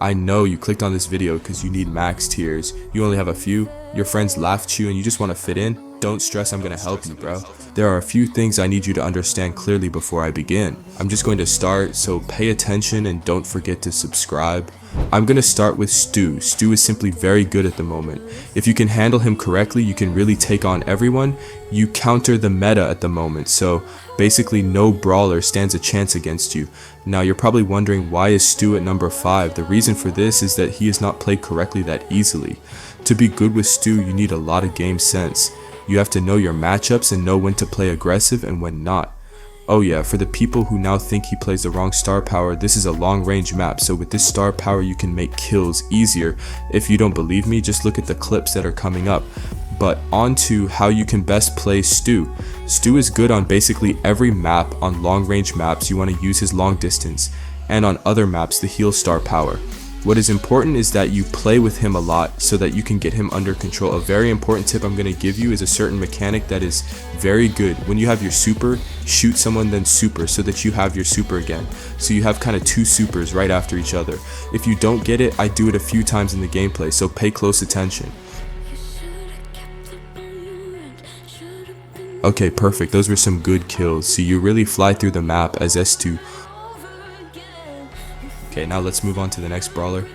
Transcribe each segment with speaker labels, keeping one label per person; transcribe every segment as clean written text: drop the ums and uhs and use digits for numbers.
Speaker 1: I know you clicked on this video because you need max tiers. You only have a few, your friends laugh at you and you just want to fit in. Don't stress, I'm gonna help you, bro. There are a few things I need you to understand clearly before I begin. I'm just going to start, so pay attention and don't forget to subscribe. I'm gonna start with Stu. Stu is simply very good at the moment. If you can handle him correctly, you can really take on everyone. You counter the meta at the moment, so basically no brawler stands a chance against you. Now you're probably wondering, why is Stu at number 5? The reason for this is that he is not played correctly that easily. To be good with Stu, you need a lot of game sense. You have to know your matchups and know when to play aggressive and when not. Oh yeah, for the people who now think he plays the wrong star power, this is a long range map, so with this star power you can make kills easier. If you don't believe me, just look at the clips that are coming up. But on to how you can best play Stu. Stu is good on basically every map. On long range maps you want to use his long distance, and on other maps the heal star power. What is important is that you play with him a lot so that you can get him under control. A very important tip I'm going to give you is a certain mechanic that is very good. When you have your super, shoot someone then super so that you have your super again. So you have kind of two supers right after each other. If you don't get it, I do it a few times in the gameplay, so pay close attention. Okay, perfect. Those were some good kills. So you really fly through the map as S2. Okay, now let's move on to the next brawler.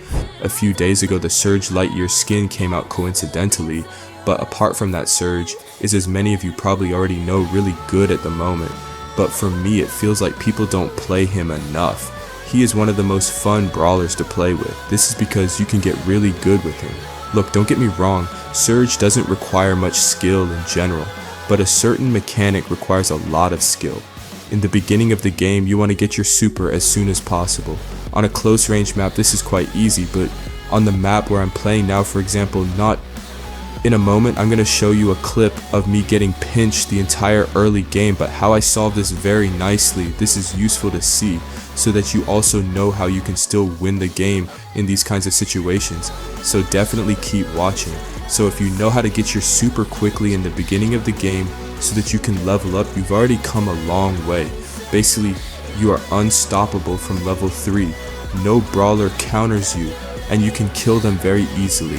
Speaker 1: A few days ago, the Surge Lightyear skin came out coincidentally, but apart from that, Surge is, as many of you probably already know, really good at the moment. But for me, it feels like people don't play him enough. He is one of the most fun brawlers to play with. This is because you can get really good with him. Look, don't get me wrong, Surge doesn't require much skill in general, but a certain mechanic requires a lot of skill. In the beginning of the game, you want to get your super as soon as possible. On a close range map, this is quite easy, but on the map where I'm playing now, for example, not in a moment, I'm going to show you a clip of me getting pinched the entire early game, but how I solved this very nicely. This is useful to see, so that you also know how you can still win the game in these kinds of situations. So definitely keep watching. So if you know how to get your super quickly in the beginning of the game so that you can level up, you've already come a long way. Basically, you are unstoppable from level 3. No brawler counters you, and you can kill them very easily.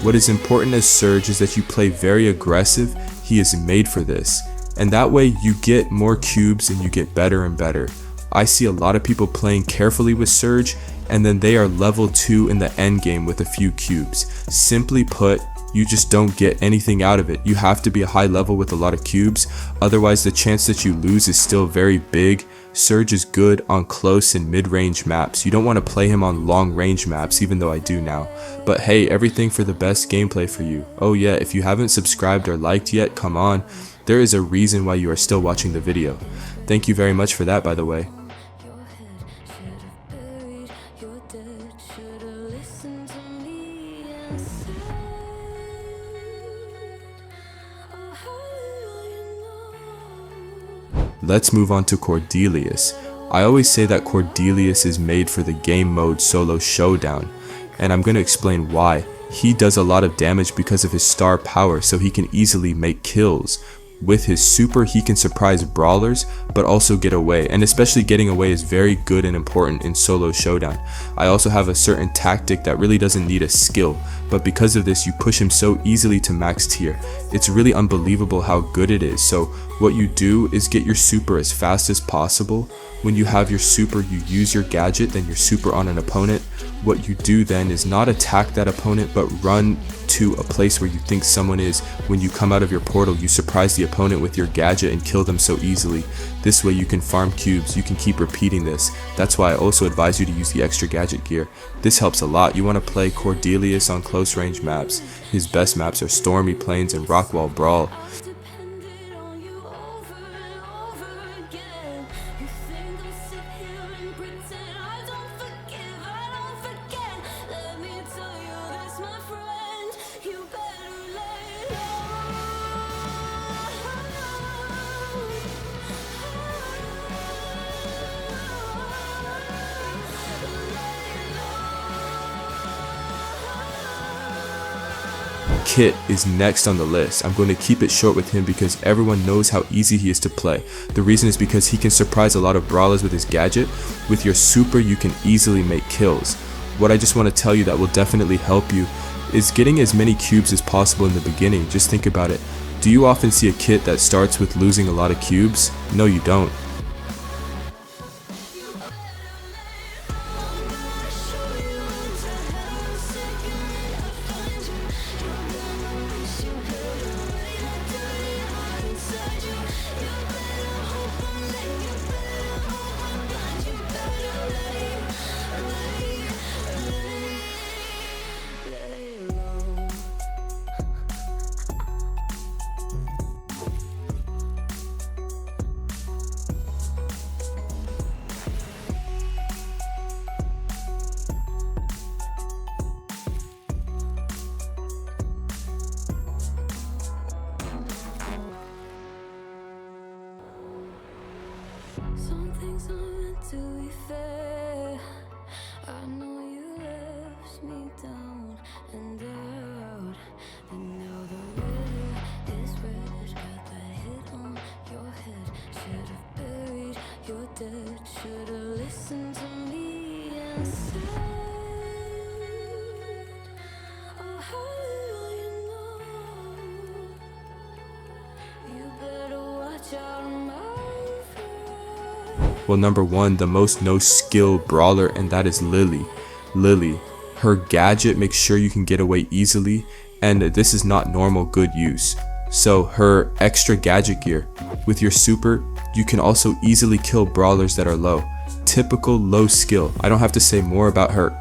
Speaker 1: What is important as Surge is that you play very aggressive. He is made for this, and that way you get more cubes and you get better and better. I see a lot of people playing carefully with Surge, and then they are level 2 in the end game with a few cubes. Simply put, you just don't get anything out of it. You have to be a high level with a lot of cubes, otherwise the chance that you lose is still very big. Surge is good on close and mid-range maps. You don't want to play him on long-range maps, even though I do now. But hey, everything for the best gameplay for you. Oh yeah, if you haven't subscribed or liked yet, come on. There is a reason why you are still watching the video. Thank you very much for that, by the way. Let's move on to Cordelius. I always say that Cordelius is made for the game mode solo showdown, and I'm going to explain why. He does a lot of damage because of his star power, so he can easily make kills. With his super, he can surprise brawlers, but also get away, and especially getting away is very good and important in solo showdown. I also have a certain tactic that really doesn't need a skill, but because of this you push him so easily to max tier. It's really unbelievable how good it is. So what you do is get your super as fast as possible. When you have your super, you use your gadget, then your super on an opponent. What you do then is not attack that opponent, but run to a place where you think someone is. When you come out of your portal, you surprise the opponent with your gadget and kill them so easily. This way you can farm cubes. You can keep repeating this. That's why I also advise you to use the extra gadget gear. This helps a lot. You want to play Cordelius on close range maps. His best maps are Stormy Plains and Rockwall Brawl. Kit is next on the list. I'm going to keep it short with him because everyone knows how easy he is to play. The reason is because he can surprise a lot of brawlers with his gadget. With your super, you can easily make kills. What I just want to tell you that will definitely help you is getting as many cubes as possible in the beginning. Just think about it. Do you often see a kit that starts with losing a lot of cubes? No, you don't.
Speaker 2: Some things aren't meant to be fair. I know you left me down and out, and now the river is red. Got that hit on your head. Should've buried your dead. Should've listened to me and said, oh, how little you know. You better watch out, my
Speaker 1: Well, number one, the most no skill brawler, and that is Lily. Lily, her gadget makes sure you can get away easily, and this is not normal good use. So her extra gadget gear, with your super, you can also easily kill brawlers that are low. Typical low skill. I don't have to say more about her